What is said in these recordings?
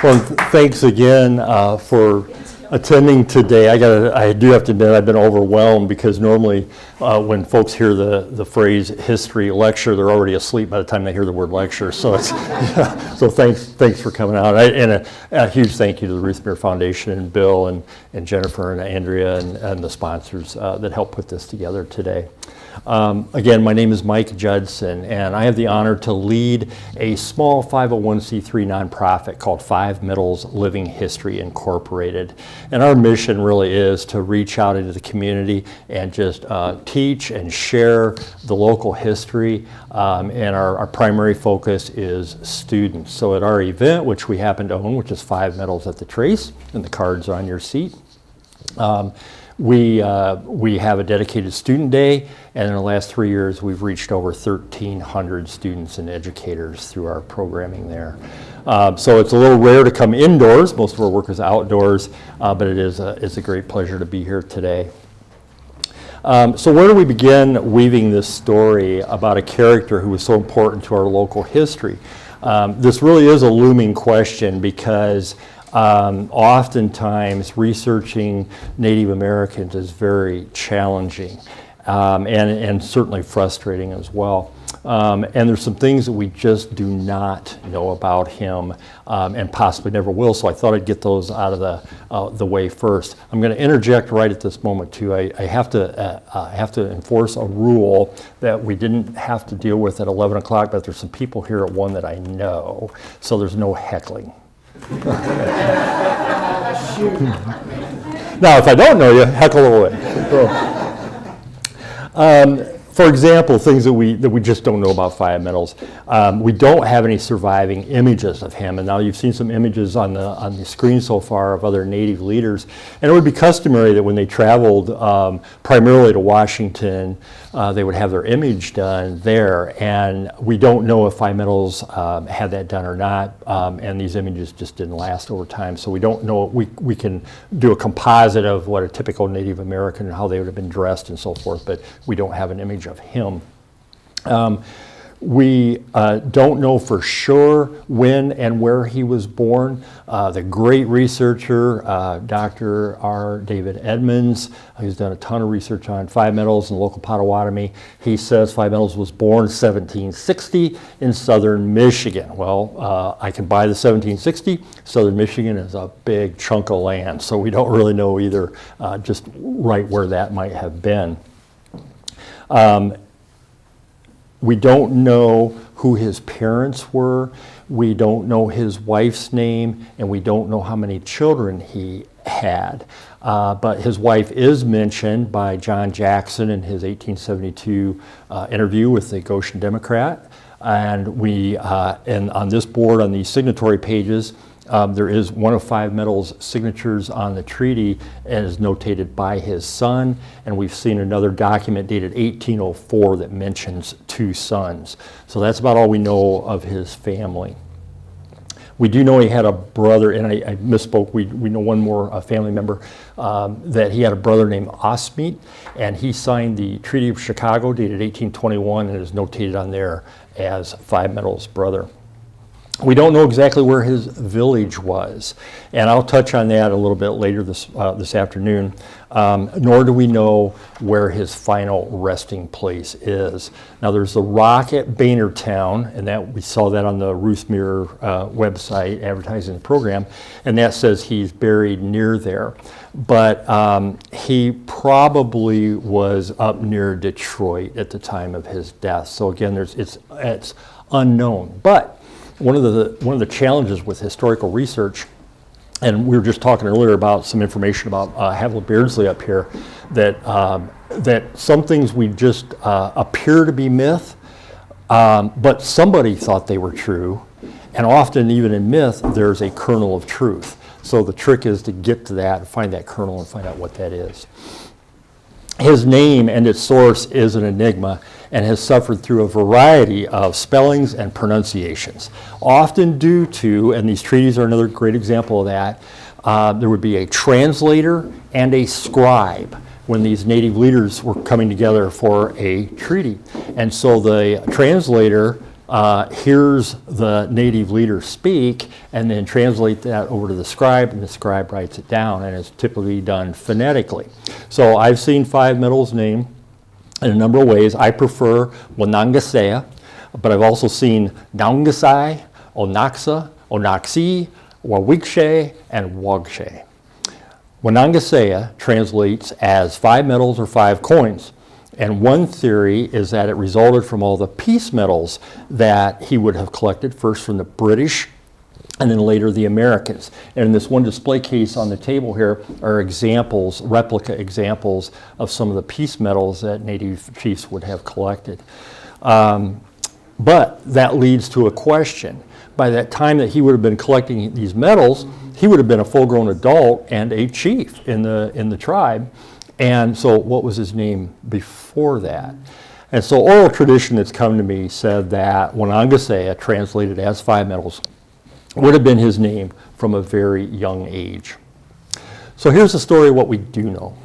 Well, thanks again for attending today. I do have to admit I've been overwhelmed because normally when folks hear the phrase history lecture, they're already asleep by the time they hear the word lecture. So it's so thanks for coming out. And a huge thank you to the Ruthmere Foundation and Bill and Jennifer and Andrea and the sponsors that helped put this together today. Again, my name is Mike Judson, and I have the honor to lead a small 501c3 nonprofit called 5 Middles Living History Incorporated. And our mission really is to reach out into the community and just teach and share the local history. And our primary focus is students. So at our event, which we happen to own, which is 5 Middles at the Trace, and the cards are on your seat, we have a dedicated student day, and in the last 3 years we've reached over 1,300 students and educators through our programming there. So it's a little rare to come indoors. Most of our work is outdoors, but it's a great pleasure to be here today. So where do we begin weaving this story about a character who was so important to our local history? This really is a looming question because oftentimes researching Native Americans is very challenging and certainly frustrating as well. And there's some things that we just do not know about him and possibly never will, so I thought I'd get those out of the way first. I'm going to interject right at this moment too. I have to enforce a rule that we didn't have to deal with at 11 o'clock, but there's some people here at 1 that I know, so there's no heckling. Now, if I don't know you, heckle away. For example, things that we just don't know about 5 Middles. We don't have any surviving images of him, and now you've seen some images on the screen so far of other Native leaders. And it would be customary that when they traveled primarily to Washington, they would have their image done there. And we don't know if 5 Middles had that done or not, and these images just didn't last over time. So we don't know. We can do a composite of what a typical Native American and how they would have been dressed and so forth, but we don't have an image of him. We don't know for sure when and where he was born. The great researcher, Dr. R. David Edmonds, who's done a ton of research on 5 Middles and local Potawatomi, he says 5 Middles was born in 1760 in southern Michigan. Well, I can buy the 1760. Southern Michigan is a big chunk of land, so we don't really know either just right where that might have been. We don't know who his parents were, we don't know his wife's name, and we don't know how many children he had. But his wife is mentioned by John Jackson in his 1872 interview with the Goshen Democrat. And and on this board, on these signatory pages, there is one of 5 Middles' signatures on the treaty and is notated by his son, and we've seen another document dated 1804 that mentions 2 sons. So that's about all we know of his family. We do know he had a brother, and I misspoke, we know one more family member, that he had a brother named Osmeet, and he signed the Treaty of Chicago dated 1821 and is notated on there as 5 Middles' brother. We don't know exactly where his village was, and I'll touch on that a little bit later this afternoon, nor do we know where his final resting place is. Now there's the rock at Baynardtown, and that we saw that on the Ruthmere website advertising the program, and that says he's buried near there. But he probably was up near Detroit at the time of his death. So again, it's unknown. But one of the challenges with historical research, and we were just talking earlier about some information about Havilah Beardsley up here, that some things we just appear to be myth, but somebody thought they were true, and often even in myth there's a kernel of truth. So the trick is to get to that, find that kernel, and find out what that is. His name and its source is an enigma and has suffered through a variety of spellings and pronunciations, often due to, and these treaties are another great example of that, there would be a translator and a scribe when these native leaders were coming together for a treaty. And so the translator hears the native leader speak and then translate that over to the scribe, and the scribe writes it down, and it's typically done phonetically. So I've seen 5 medals named in a number of ways. I prefer Wanangasea, but I've also seen Naungasai, Onaksa, Onaksi, Wawikshe, and Wagshe. Wanangasea translates as 5 medals or 5 coins. And one theory is that it resulted from all the peace medals that he would have collected, first from the British and then later the Americans. And in this one display case on the table here are examples, replica examples of some of the peace medals that Native chiefs would have collected. But that leads to a question. By that time that he would have been collecting these medals, he would have been a full-grown adult and a chief in the tribe. And so what was his name before that? And so oral tradition that's come to me said that Wanangasea, translated as 5 medals, would have been his name from a very young age. So here's the story of what we do know.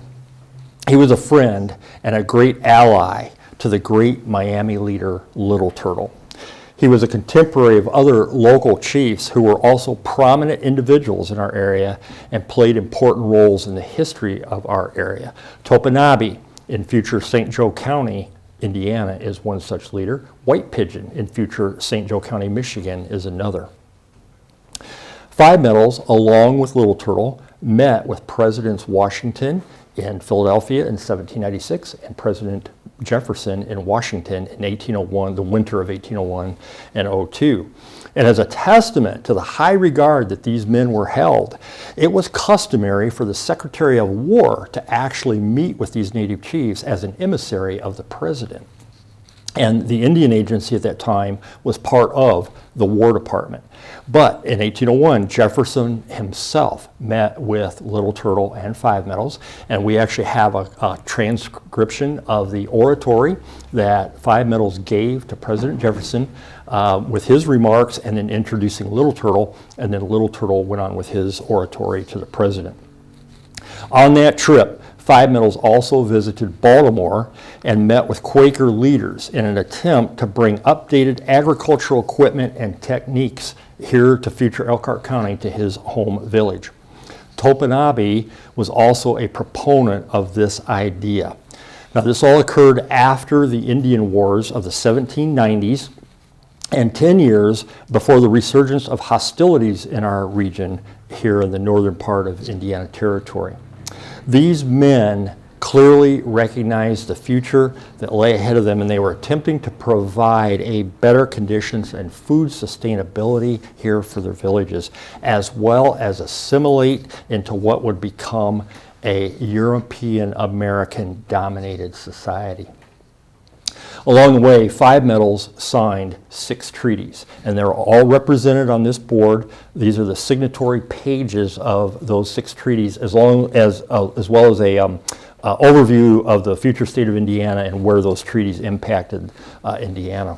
He was a friend and a great ally to the great Miami leader, Little Turtle. He was a contemporary of other local chiefs who were also prominent individuals in our area and played important roles in the history of our area. Topinabe in future St. Joe County, Indiana, is one such leader. White Pigeon in future St. Joe County, Michigan, is another. 5 medals, along with Little Turtle, met with Presidents Washington in Philadelphia in 1796 and President Jefferson in Washington in 1801, the winter of 1801 and 02. And as a testament to the high regard that these men were held, it was customary for the Secretary of War to actually meet with these Native chiefs as an emissary of the president. And the Indian Agency at that time was part of the War Department. But in 1801, Jefferson himself met with Little Turtle and 5 medals, and we actually have a transcription of the oratory that 5 medals gave to President Jefferson with his remarks, and then introducing Little Turtle, and then Little Turtle went on with his oratory to the president. On that trip, 5 medals also visited Baltimore and met with Quaker leaders in an attempt to bring updated agricultural equipment and techniques here to future Elkhart County, to his home village. Topinabe was also a proponent of this idea. Now, this all occurred after the Indian Wars of the 1790s and 10 years before the resurgence of hostilities in our region here in the northern part of Indiana Territory. These men clearly recognized the future that lay ahead of them, and they were attempting to provide a better conditions and food sustainability here for their villages, as well as assimilate into what would become a European American dominated society. Along the way, 5 medals signed 6 treaties, and they're all represented on this board. These are the signatory pages of those 6 treaties, as well as a overview of the future state of Indiana and where those treaties impacted Indiana.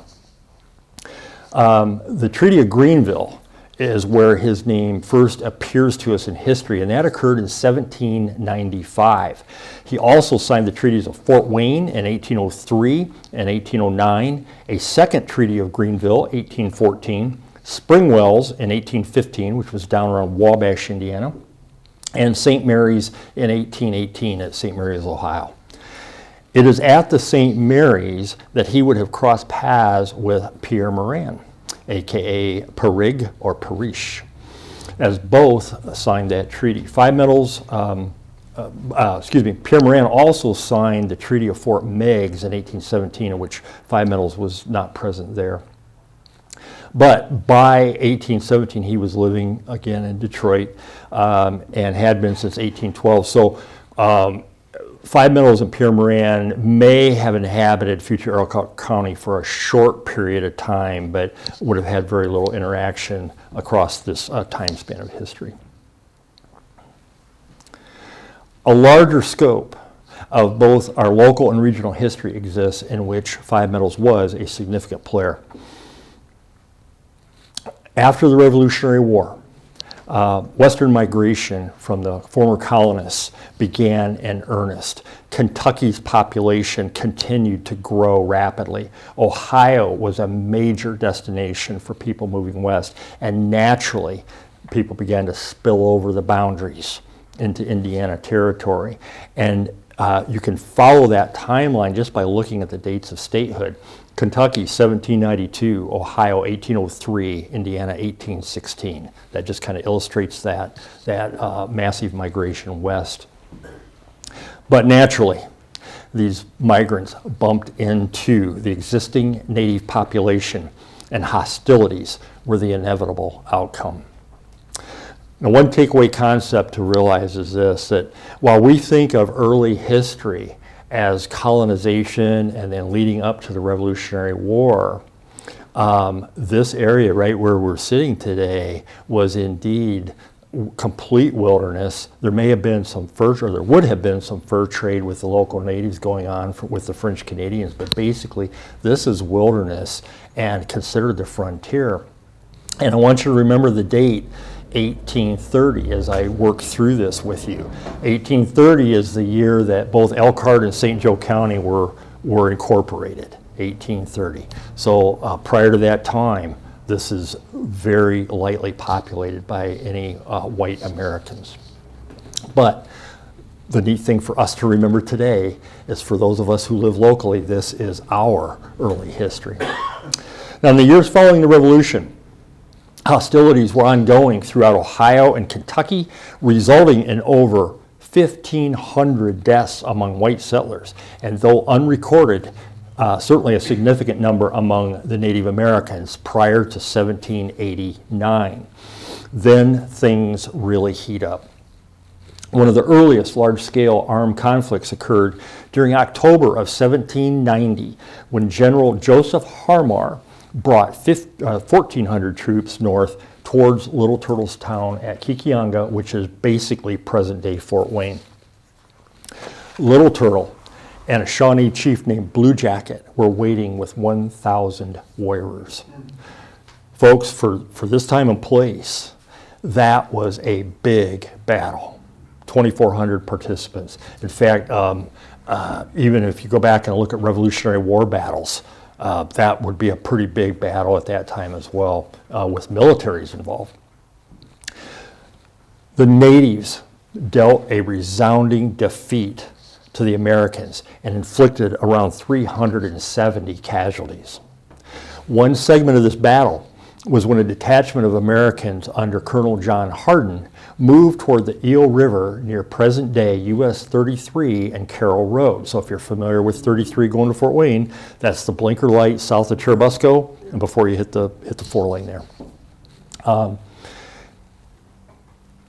The Treaty of Greenville is where his name first appears to us in history, and that occurred in 1795. He also signed the treaties of Fort Wayne in 1803 and 1809, a second Treaty of Greenville, 1814, Springwells in 1815, which was down around Wabash, Indiana, and St. Mary's in 1818 at St. Mary's, Ohio. It is at the St. Mary's that he would have crossed paths with Pierre Morin, aka Perig or Parish, as both signed that treaty. 5 medals, Pierre Morin also signed the Treaty of Fort Meigs in 1817, in which 5 medals was not present there. But by 1817, he was living again in Detroit and had been since 1812. So 5 medals and Pierre Morin may have inhabited future Elkhart County for a short period of time, but would have had very little interaction across this time span of history. A larger scope of both our local and regional history exists, in which 5 medals was a significant player. After the Revolutionary War, Western migration from the former colonists began in earnest. Kentucky's population continued to grow rapidly. Ohio was a major destination for people moving west, and naturally, people began to spill over the boundaries into Indiana territory. And you can follow that timeline just by looking at the dates of statehood. Kentucky, 1792, Ohio, 1803, Indiana, 1816. That just kind of illustrates that massive migration west. But naturally, these migrants bumped into the existing native population, and hostilities were the inevitable outcome. Now, one takeaway concept to realize is this, that while we think of early history as colonization and then leading up to the Revolutionary War, this area right where we're sitting today was indeed complete wilderness. There may have been some fur, or there would have been some fur trade with the local natives going on with the French Canadians, but basically this is wilderness and considered the frontier. And I want you to remember the date, 1830, as I work through this with you. 1830 is the year that both Elkhart and St. Joe County were incorporated, 1830. So prior to that time, this is very lightly populated by any white Americans. But the neat thing for us to remember today is, for those of us who live locally, this is our early history. Now, in the years following the Revolution, hostilities were ongoing throughout Ohio and Kentucky, resulting in over 1,500 deaths among white settlers. And though unrecorded, certainly a significant number among the Native Americans prior to 1789. Then things really heat up. One of the earliest large-scale armed conflicts occurred during October of 1790, when General Joseph Harmar brought 1,400 troops north towards Little Turtle's town at Kikianga, which is basically present-day Fort Wayne. Little Turtle and a Shawnee chief named Blue Jacket were waiting with 1,000 warriors. Folks, for this time and place, that was a big battle. 2,400 participants. In fact, even if you go back and look at Revolutionary War battles, that would be a pretty big battle at that time as well, with militaries involved. The natives dealt a resounding defeat to the Americans and inflicted around 370 casualties. One segment of this battle was when a detachment of Americans under Colonel John Hardin moved toward the Eel River near present-day US 33 and Carroll Road. So if you're familiar with 33 going to Fort Wayne, that's the blinker light south of Churubusco and before you hit the 4-lane there.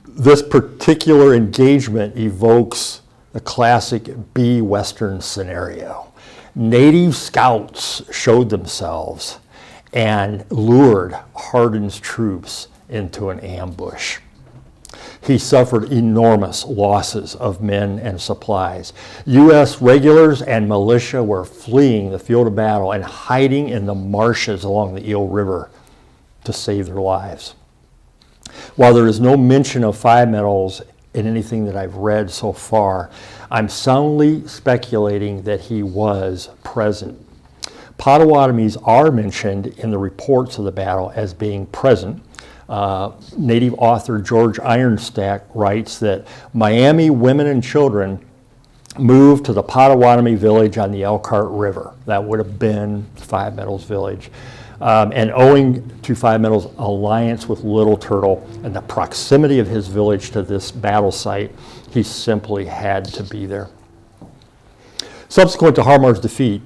This particular engagement evokes the classic B Western scenario. Native scouts showed themselves and lured Hardin's troops into an ambush. He suffered enormous losses of men and supplies. U.S. regulars and militia were fleeing the field of battle and hiding in the marshes along the Eel River to save their lives. While there is no mention of Five Metals in anything that I've read so far, I'm soundly speculating that he was present. Potawatomis are mentioned in the reports of the battle as being present. Native author George Ironstack writes that Miami women and children moved to the Potawatomi village on the Elkhart River. That would have been Five Metals Village. And owing to Five Metals' alliance with Little Turtle and the proximity of his village to this battle site, he simply had to be there. Subsequent to Harmar's defeat,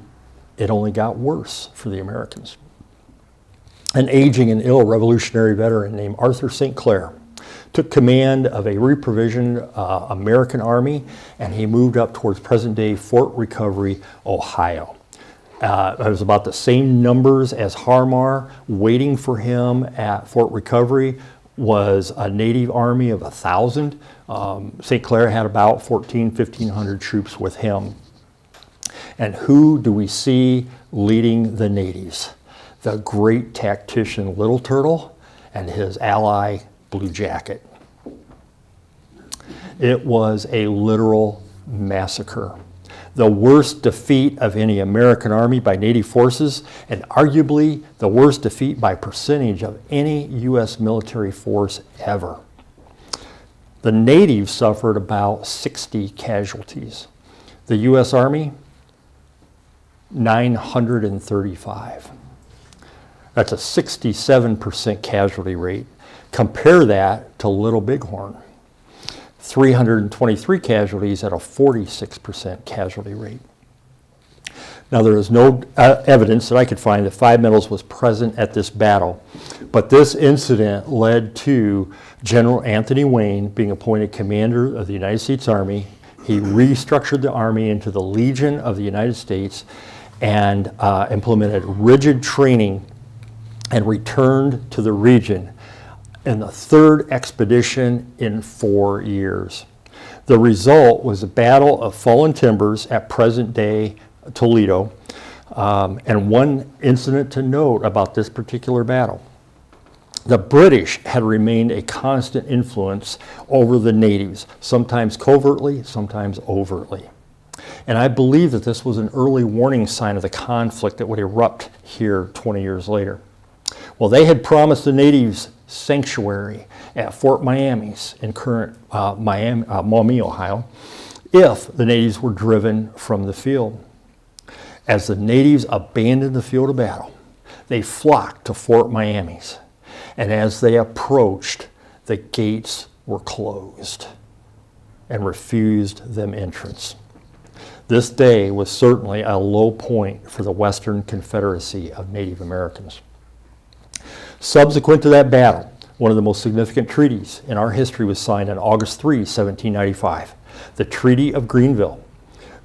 it only got worse for the Americans. An aging and ill Revolutionary veteran named Arthur St. Clair took command of a reprovisioned American army, and he moved up towards present-day Fort Recovery, Ohio. It was about the same numbers as Harmar. Waiting for him at Fort Recovery was a native army of 1,000. St. Clair had about 1,500 troops with him. And who do we see leading the natives? The great tactician Little Turtle and his ally blue jacket. It was a literal massacre. The worst defeat of any American army by Native forces, and arguably the worst defeat by percentage of any U.S. military force ever. The Natives suffered about 60 casualties. The U.S. Army, 935. That's a 67% casualty rate. Compare that to Little Bighorn. 323 casualties at a 46% casualty rate. Now, there is no evidence that I could find that 5 Metals was present at this battle, but this incident led to General Anthony Wayne being appointed commander of the United States Army. He restructured the Army into the Legion of the United States and implemented rigid training and returned to the region in the third expedition in 4 years. The result was the Battle of Fallen Timbers at present-day Toledo. And one incident to note about this particular battle. The British had remained a constant influence over the natives, sometimes covertly, sometimes overtly. And I believe that this was an early warning sign of the conflict that would erupt here 20 years later. Well, they had promised the natives sanctuary at Fort Miamis in current Maumee, Ohio, if the natives were driven from the field. As the natives abandoned the field of battle, they flocked to Fort Miamis. And as they approached, the gates were closed and refused them entrance. This day was certainly a low point for the Western Confederacy of Native Americans. Subsequent to that battle, one of the most significant treaties in our history was signed on August 3, 1795, the Treaty of Greenville.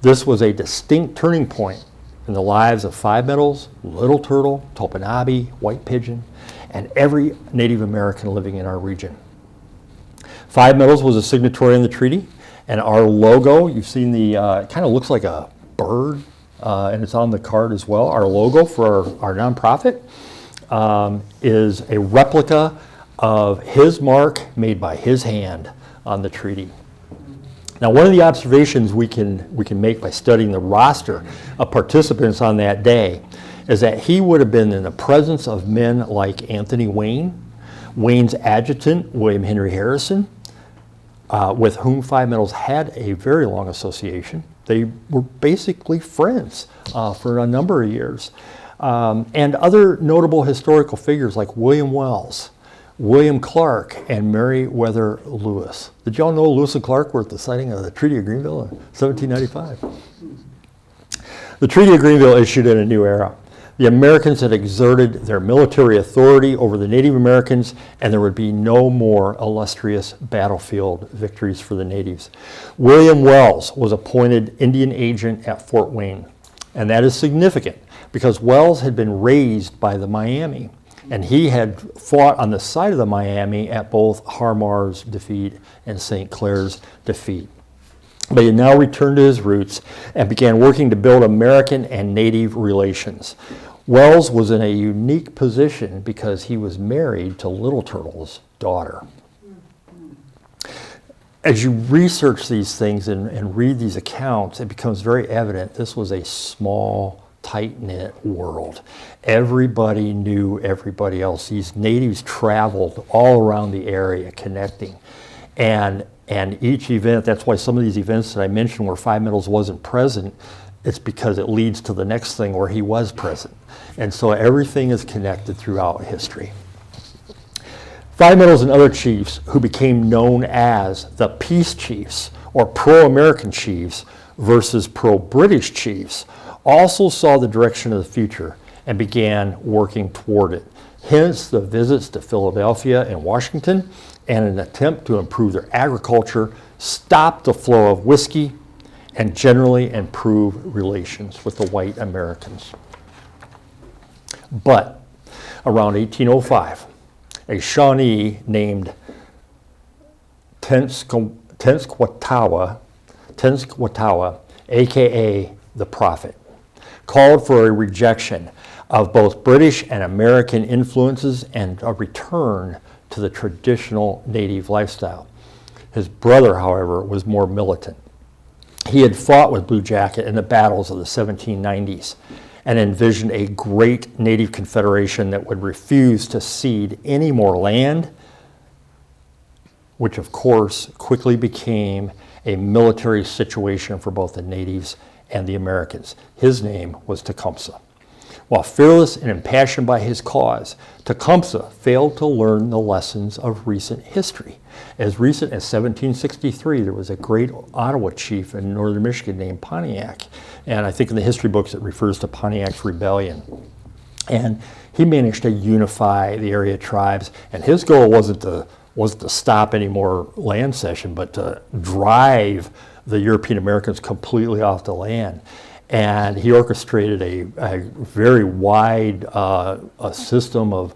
This was a distinct turning point in the lives of 5 Metals, Little Turtle, Topinabe, White Pigeon, and every Native American living in our region. 5 Metals was a signatory in the treaty, and our logo, you've seen the, it kind of looks like a bird, and it's on the card as well. Our logo for our nonprofit is a replica of his mark made by his hand on the treaty. Now, one of the observations we can make by studying the roster of participants on that day is that he would have been in the presence of men like Anthony Wayne, Wayne's adjutant, William Henry Harrison, with whom 5 Metals had a very long association. They were basically friends for a number of years. And other notable historical figures like William Wells, William Clark, and Meriwether Lewis. Did y'all know Lewis and Clark were at the signing of the Treaty of Greenville in 1795? The Treaty of Greenville issued in a new era. The Americans had exerted their military authority over the Native Americans, and there would be no more illustrious battlefield victories for the natives. William Wells was appointed Indian agent at Fort Wayne, and that is significant because Wells had been raised by the Miami, and he had fought on the side of the Miami at both Harmar's defeat and St. Clair's defeat. But he now returned to his roots and began working to build American and Native relations. Wells was in a unique position because he was married to Little Turtle's daughter. As you research these things and read these accounts, it becomes very evident this was a small, tight-knit world. Everybody knew everybody else. These natives traveled all around the area connecting. And each event, that's why some of these events that I mentioned where 5 Metals wasn't present, it's because it leads to the next thing where he was present. And so everything is connected throughout history. 5 Metals and other chiefs who became known as the peace chiefs or pro-American chiefs versus pro-British chiefs also saw the direction of the future and began working toward it. Hence the visits to Philadelphia and Washington and an attempt to improve their agriculture, stop the flow of whiskey, and generally improve relations with the white Americans. But around 1805, a Shawnee named Tenskwatawa, aka the Prophet, called for a rejection of both British and American influences and a return to the traditional Native lifestyle. His brother, however, was more militant. He had fought with Blue Jacket in the battles of the 1790s and envisioned a great Native confederation that would refuse to cede any more land, which of course quickly became a military situation for both the natives and the Americans. His name was Tecumseh. While fearless and impassioned by his cause, Tecumseh failed to learn the lessons of recent history. As recent as 1763, there was a great Ottawa chief in northern Michigan named Pontiac, and I think in the history books it refers to Pontiac's Rebellion. And he managed to unify the area tribes, and his goal wasn't to stop any more land cession, but to drive the European Americans completely off the land. And he orchestrated a very wide system of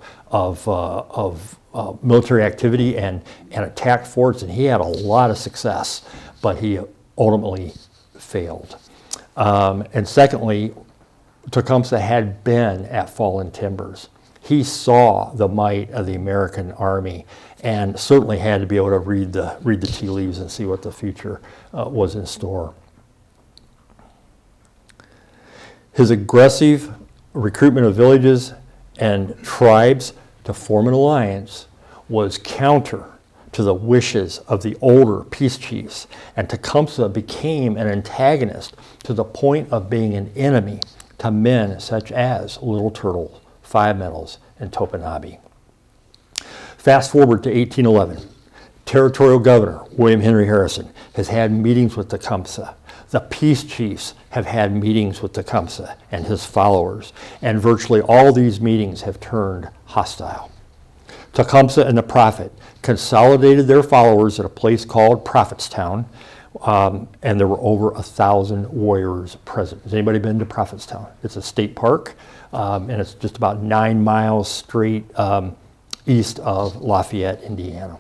military activity and attacked forts, and he had a lot of success, but he ultimately failed. And secondly, Tecumseh had been at Fallen Timbers. He saw the might of the American army and certainly had to be able to read the tea leaves and see what the future was in store. His aggressive recruitment of villages and tribes to form an alliance was counter to the wishes of the older peace chiefs, and Tecumseh became an antagonist to the point of being an enemy to men such as Little Turtle, Five Metals, and Topinabe. Fast forward to 1811. Territorial Governor William Henry Harrison has had meetings with Tecumseh. The peace chiefs have had meetings with Tecumseh and his followers, and virtually all these meetings have turned hostile. Tecumseh and the prophet consolidated their followers at a place called Prophetstown, and there were over 1,000 warriors present. Has anybody been to Prophetstown? It's a state park, and it's just about 9 miles straight east of Lafayette, Indiana.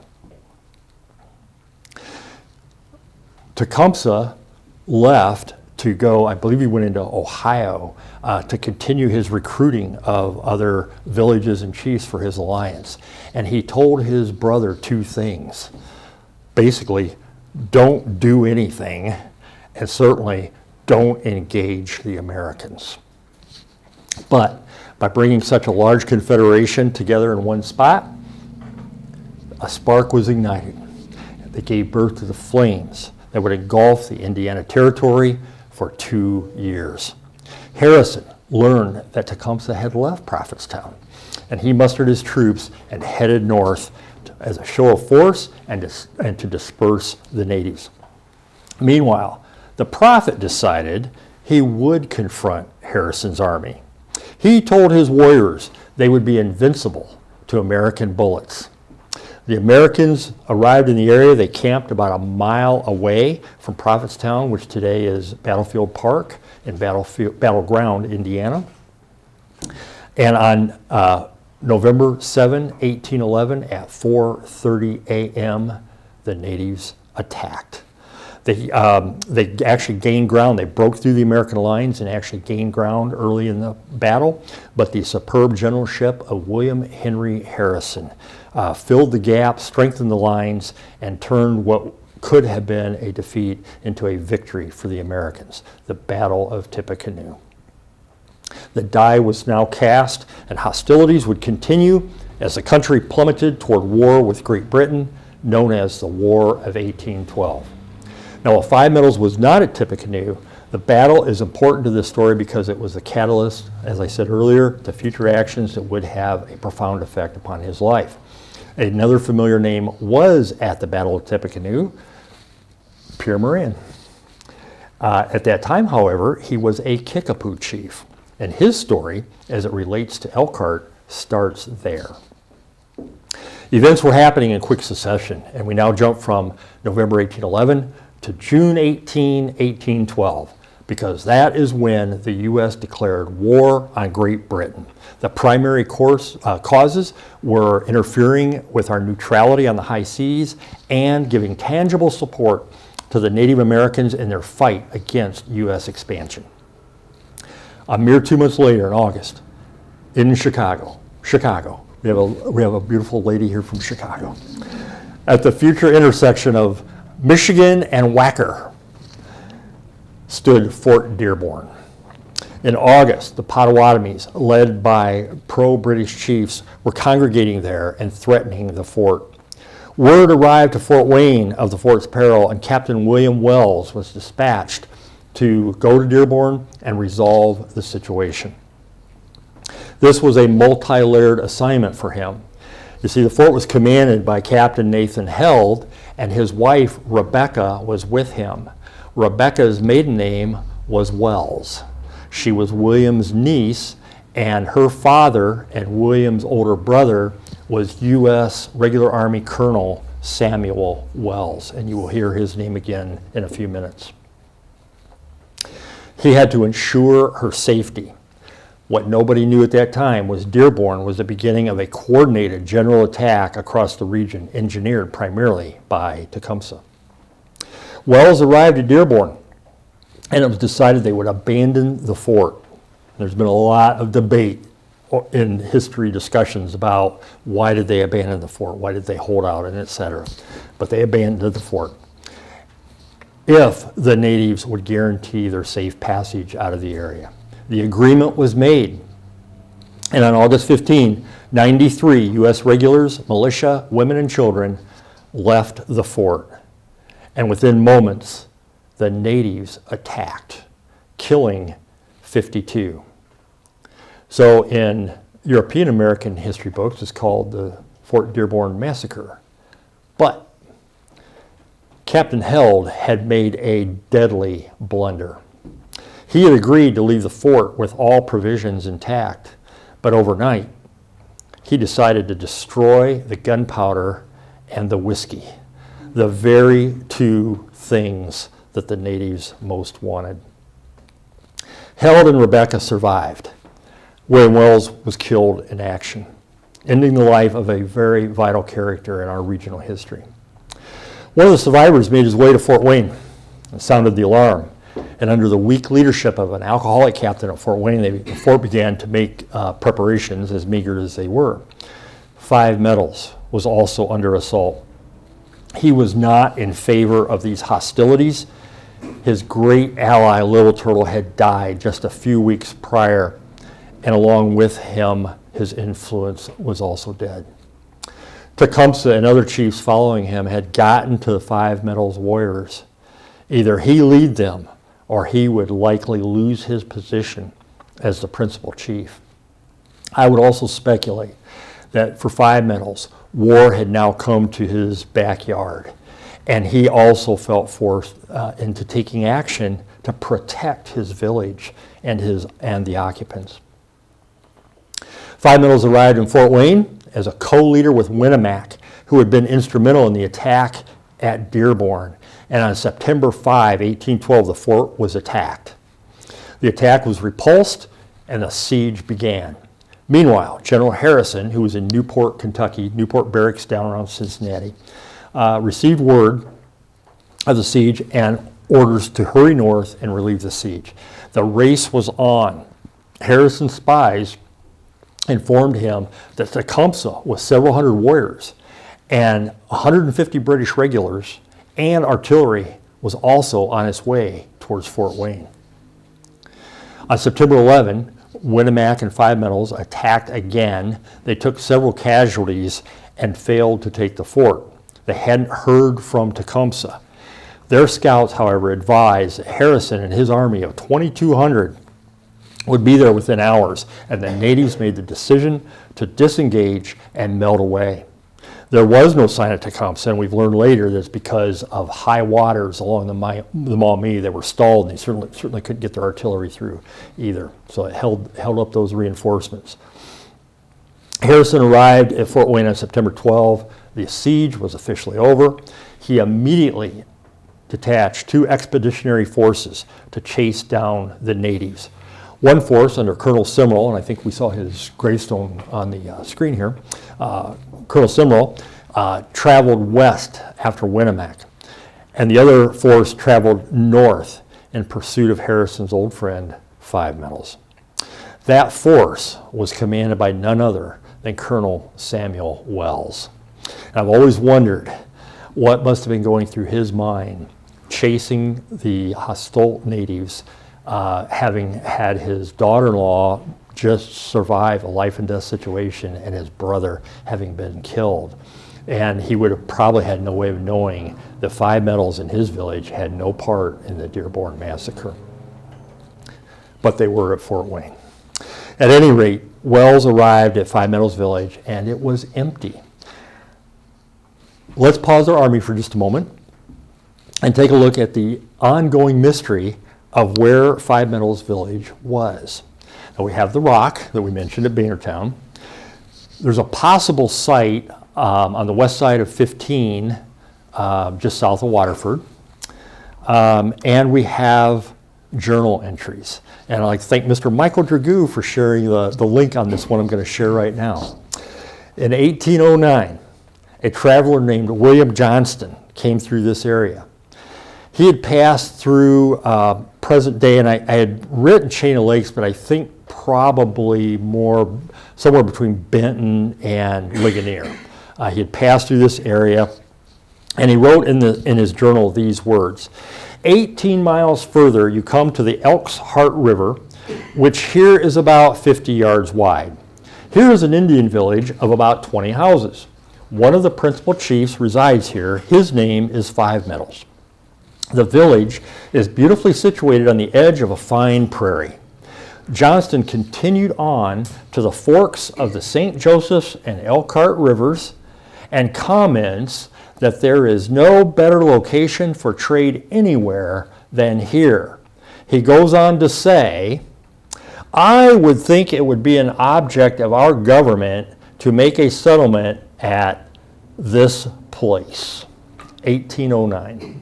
Tecumseh left to go, I believe he went into Ohio to continue his recruiting of other villages and chiefs for his alliance. And he told his brother 2 things. Basically, don't do anything, and certainly don't engage the Americans. But by bringing such a large confederation together in one spot, a spark was ignited. They gave birth to the flames that would engulf the Indiana Territory for 2 years. Harrison learned that Tecumseh had left Prophetstown, and he mustered his troops and headed north as a show of force and to disperse the natives. Meanwhile, the prophet decided he would confront Harrison's army. He told his warriors they would be invincible to American bullets. The Americans arrived in the area. They camped about a mile away from Prophetstown, which today is Battlefield Park in Battleground, Indiana. And on November 7, 1811, at 4:30 a.m., the natives attacked. They actually gained ground. They broke through the American lines and actually gained ground early in the battle. But the superb generalship of William Henry Harrison filled the gap, strengthened the lines, and turned what could have been a defeat into a victory for the Americans, the Battle of Tippecanoe. The die was now cast, and hostilities would continue as the country plummeted toward war with Great Britain, known as the War of 1812. Now, while Five Metals was not at Tippecanoe, the battle is important to this story because it was the catalyst, as I said earlier, to future actions that would have a profound effect upon his life. Another familiar name was at the Battle of Tippecanoe, Pierre Morin. At that time, however, he was a Kickapoo chief, and his story, as it relates to Elkhart, starts there. Events were happening in quick succession, and we now jump from November 1811 to June 18, 1812, because that is when the U.S. declared war on Great Britain. The primary causes were interfering with our neutrality on the high seas and giving tangible support to the Native Americans in their fight against U.S. expansion. A mere 2 months later, in August, in Chicago, We have a beautiful lady here from Chicago. At the future intersection of Michigan and Wacker stood Fort Dearborn. In August, the Potawatomis, led by pro-British chiefs, were congregating there and threatening the fort. Word arrived to Fort Wayne of the fort's peril, and Captain William Wells was dispatched to go to Dearborn and resolve the situation. This was a multi-layered assignment for him. You see, the fort was commanded by Captain Nathan Held, and his wife, Rebecca, was with him. Rebecca's maiden name was Wells. She was William's niece, and her father and William's older brother was U.S. Regular Army Colonel Samuel Wells, and you will hear his name again in a few minutes. He had to ensure her safety. What nobody knew at that time was Dearborn was the beginning of a coordinated general attack across the region, engineered primarily by Tecumseh. Wells arrived at Dearborn, and it was decided they would abandon the fort. There's been a lot of debate in history discussions about why did they abandon the fort, why did they hold out, and etc. But they abandoned the fort if the natives would guarantee their safe passage out of the area. The agreement was made, and on August 15, 93 U.S. regulars, militia, women, and children left the fort. And within moments, the natives attacked, killing 52. So in European American history books, it's called the Fort Dearborn Massacre. But Captain Held had made a deadly blunder. He had agreed to leave the fort with all provisions intact, but overnight, he decided to destroy the gunpowder and the whiskey, the very two things that the natives most wanted. Held and Rebecca survived. William Wells was killed in action, ending the life of a very vital character in our regional history. One of the survivors made his way to Fort Wayne and sounded the alarm. And under the weak leadership of an alcoholic captain at Fort Wayne, the fort began to make preparations, as meager as they were. 5 Metals was also under assault. He was not in favor of these hostilities. His great ally, Little Turtle, had died just a few weeks prior, and along with him, his influence was also dead. Tecumseh and other chiefs following him had gotten to the 5 Metals warriors. Either he lead them, or he would likely lose his position as the principal chief. I would also speculate that for 5 Metals, war had now come to his backyard, and he also felt forced into taking action to protect his village and the occupants. 5 Metals arrived in Fort Wayne as a co-leader with Winnemac, who had been instrumental in the attack at Dearborn. And on September 5, 1812, the fort was attacked. The attack was repulsed, and the siege began. Meanwhile, General Harrison, who was in Newport, Kentucky, Newport Barracks down around Cincinnati, received word of the siege and orders to hurry north and relieve the siege. The race was on. Harrison's spies informed him that Tecumseh, with several hundred warriors and 150 British regulars and artillery, was also on its way towards Fort Wayne. On September 11, Winnemac and 5 Metals attacked again. They took several casualties and failed to take the fort. They hadn't heard from Tecumseh. Their scouts, however, advised that Harrison and his army of 2,200 would be there within hours, and the natives made the decision to disengage and melt away. There was no sign of Tecumseh, and we've learned later that it's because of high waters along the Maumee that were stalled, and they certainly couldn't get their artillery through either. So it held up those reinforcements. Harrison arrived at Fort Wayne on September 12. The siege was officially over. He immediately detached 2 expeditionary forces to chase down the natives. One force under Colonel Simrall, and I think we saw his gravestone on the screen here, Colonel Simrall traveled west after Winnemac, and the other force traveled north in pursuit of Harrison's old friend, 5 Metals. That force was commanded by none other than Colonel Samuel Wells. And I've always wondered what must have been going through his mind chasing the hostile natives, having had his daughter-in-law just survive a life and death situation and his brother having been killed. And he would have probably had no way of knowing that Five Metals in his village had no part in the Dearborn Massacre. But they were at Fort Wayne. At any rate, Wells arrived at Five Metals Village and it was empty. Let's pause our army for just a moment and take a look at the ongoing mystery of where Five Metals Village was. Now we have the rock that we mentioned at Bannertown. There's a possible site on the west side of 15, just south of Waterford. And we have journal entries. And I'd like to thank Mr. Michael Dragoo for sharing the link on this one I'm going to share right now. In 1809, a traveler named William Johnston came through this area. He had passed through present day, and I had written Chain of Lakes, but I think probably more somewhere between Benton and Ligonier. He had passed through this area, and he wrote in his journal these words: 18 miles further, you come to the Elkhart River, which here is about 50 yards wide. Here is an Indian village of about 20 houses. One of the principal chiefs resides here. His name is Five Metals. The village is beautifully situated on the edge of a fine prairie. Johnston continued on to the forks of the St. Joseph's and Elkhart Rivers and comments that there is no better location for trade anywhere than here. He goes on to say, I would think it would be an object of our government to make a settlement at this place. 1809.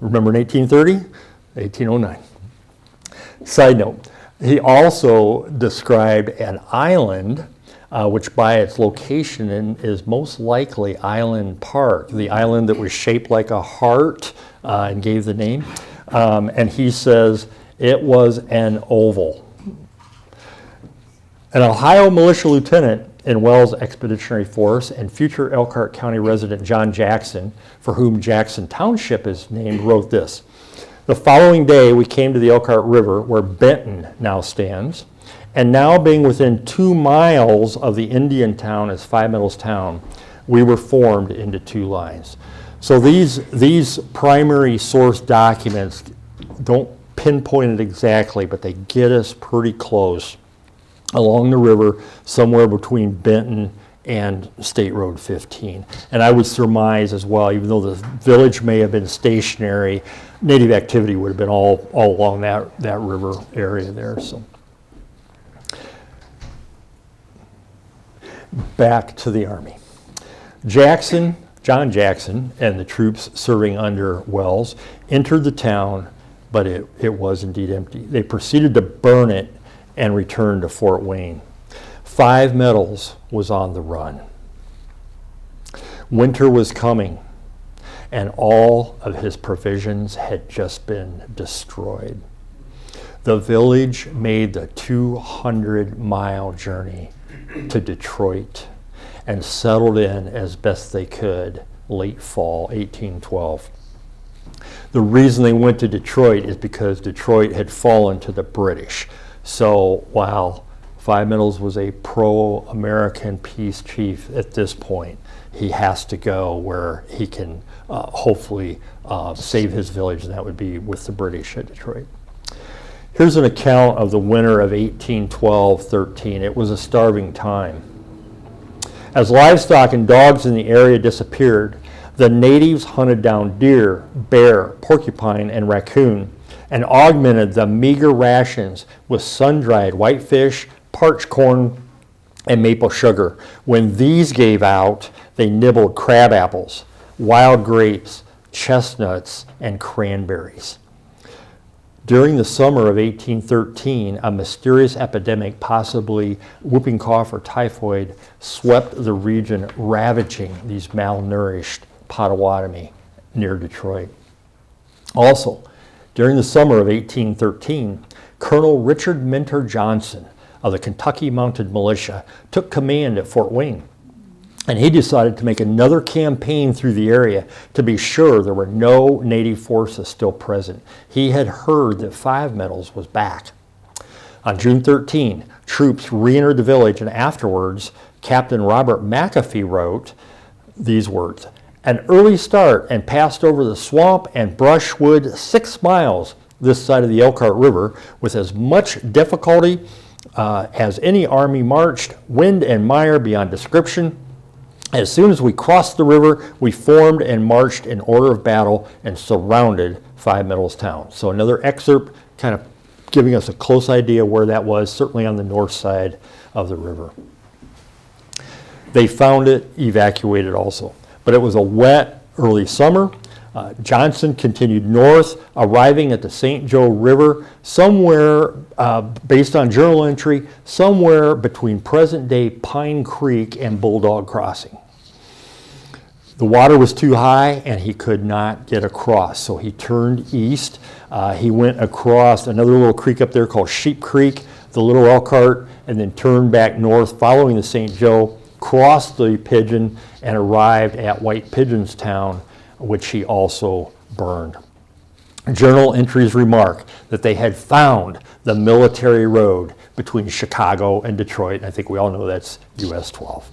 Remember in 1830? 1809. Side note, he also described an island which by its location is most likely Island Park, the island that was shaped like a heart and gave the name. And he says it was an oval. An Ohio militia lieutenant in Wells Expeditionary Force and future Elkhart County resident John Jackson, for whom Jackson Township is named, wrote this: the following day we came to the Elkhart River where Benton now stands, and now being within 2 miles of the Indian town as Five Metals Town, we were formed into two lines. So these primary source documents don't pinpoint it exactly, but they get us pretty close along the river, somewhere between Benton and State Road 15. And I would surmise as well, even though the village may have been stationary, native activity would have been all along that river area there. So back to the Army. John Jackson, and the troops serving under Wells entered the town, but it was indeed empty. They proceeded to burn it and returned to Fort Wayne. Five Metals was on the run. Winter was coming, and all of his provisions had just been destroyed. The village made the 200-mile journey to Detroit and settled in as best they could late fall 1812. The reason they went to Detroit is because Detroit had fallen to the British. So while Five Metals was a pro-American peace chief at this point, he has to go where he can hopefully save his village, and that would be with the British at Detroit. Here's an account of the winter of 1812-13. It was a starving time. As livestock and dogs in the area disappeared, the natives hunted down deer, bear, porcupine, and raccoon, and augmented the meager rations with sun-dried whitefish, parched corn, and maple sugar. When these gave out, they nibbled crab apples, wild grapes, chestnuts, and cranberries. During the summer of 1813, a mysterious epidemic, possibly whooping cough or typhoid, swept the region, ravaging these malnourished Potawatomi near Detroit. Also, during the summer of 1813, Colonel Richard Minter Johnson, of the Kentucky Mounted Militia, took command at Fort Wayne. And he decided to make another campaign through the area to be sure there were no Native forces still present. He had heard that Five Metals was back. On June 13, troops re-entered the village, and afterwards, Captain Robert McAfee wrote these words: "An early start and passed over the swamp and brushwood 6 miles this side of the Elkhart River with as much difficulty as any army marched, wind and mire beyond description. As soon as we crossed the river, we formed and marched in order of battle and surrounded Five Metals town." So another excerpt kind of giving us a close idea where that was, certainly on the north side of the river. They found it, evacuated also. But it was a wet early summer. Johnson continued north, arriving at the St. Joe River somewhere, based on journal entry, somewhere between present-day Pine Creek and Bulldog Crossing. The water was too high and he could not get across, so he turned east. He went across another little creek up there called Sheep Creek, the Little Elkhart, and then turned back north following the St. Joe, crossed the Pigeon, and arrived at White Pigeon's town, which he also burned. Journal entries remark that they had found the military road between Chicago and Detroit. I think we all know that's US 12.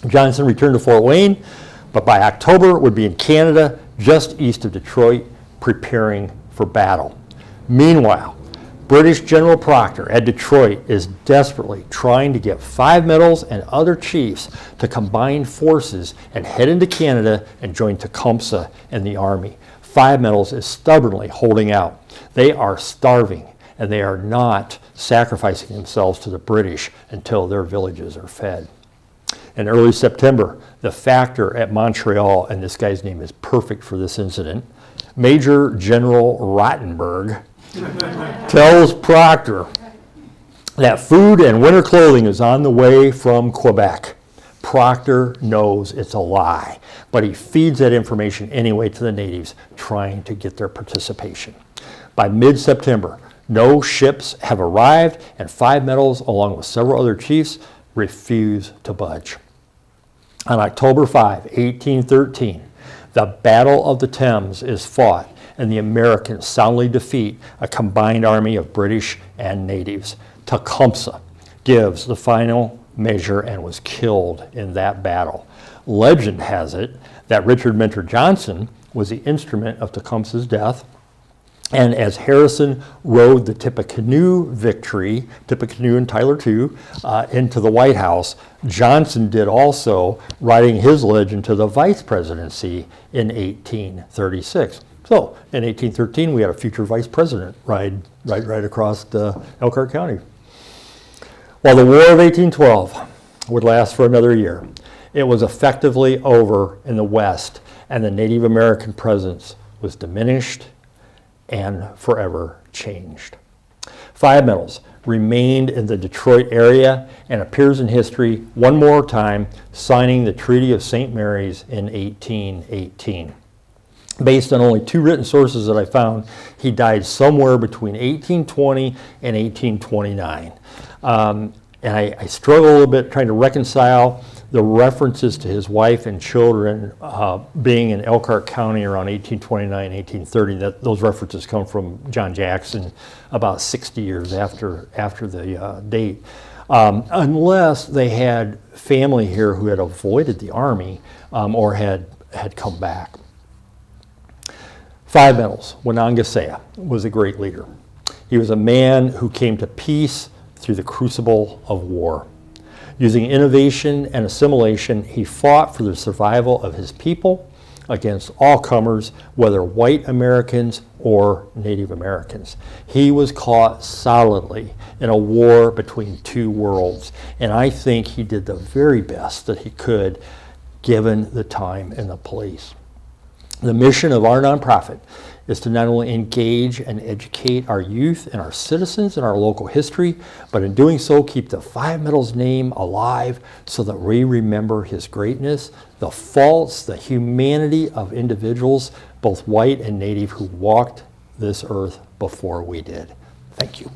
Johnson returned to Fort Wayne, but by October would be in Canada, just east of Detroit, preparing for battle. Meanwhile, British General Proctor at Detroit is desperately trying to get Five Metals and other chiefs to combine forces and head into Canada and join Tecumseh and the army. Five Metals is stubbornly holding out. They are starving, and they are not sacrificing themselves to the British until their villages are fed. In early September, the factor at Montreal, and this guy's name is perfect for this incident, Major General Rottenberg, tells Proctor that food and winter clothing is on the way from Quebec. Proctor knows it's a lie, but he feeds that information anyway to the natives, trying to get their participation. By mid-September, no ships have arrived, and Five Metals, along with several other chiefs, refuse to budge. On October 5, 1813, the Battle of the Thames is fought, and the Americans soundly defeat a combined army of British and natives. Tecumseh gives the final measure and was killed in that battle. Legend has it that Richard Mentor Johnson was the instrument of Tecumseh's death, and as Harrison rode the Tippecanoe victory, Tippecanoe and Tyler too, into the White House, Johnson did also, writing his legend to the vice presidency in 1836. So in 1813, we had a future vice president ride right across Elkhart County. While the War of 1812 would last for another year, it was effectively over in the West, and the Native American presence was diminished and forever changed. Five Metals remained in the Detroit area and appears in history one more time, signing the Treaty of St. Mary's in 1818. Based on only 2 written sources that I found, he died somewhere between 1820 and 1829. And I struggle a little bit trying to reconcile the references to his wife and children being in Elkhart County around 1829, 1830. Those references come from John Jackson about 60 years after the date. Unless they had family here who had avoided the army or had come back. Five Metals, Wanangasea, was a great leader. He was a man who came to peace through the crucible of war. Using innovation and assimilation, he fought for the survival of his people against all comers, whether white Americans or Native Americans. He was caught solidly in a war between 2 worlds, and I think he did the very best that he could given the time and the place. The mission of our nonprofit is to not only engage and educate our youth and our citizens in our local history, but in doing so, keep the Five Metals name alive so that we remember his greatness, the faults, the humanity of individuals, both white and native, who walked this earth before we did. Thank you.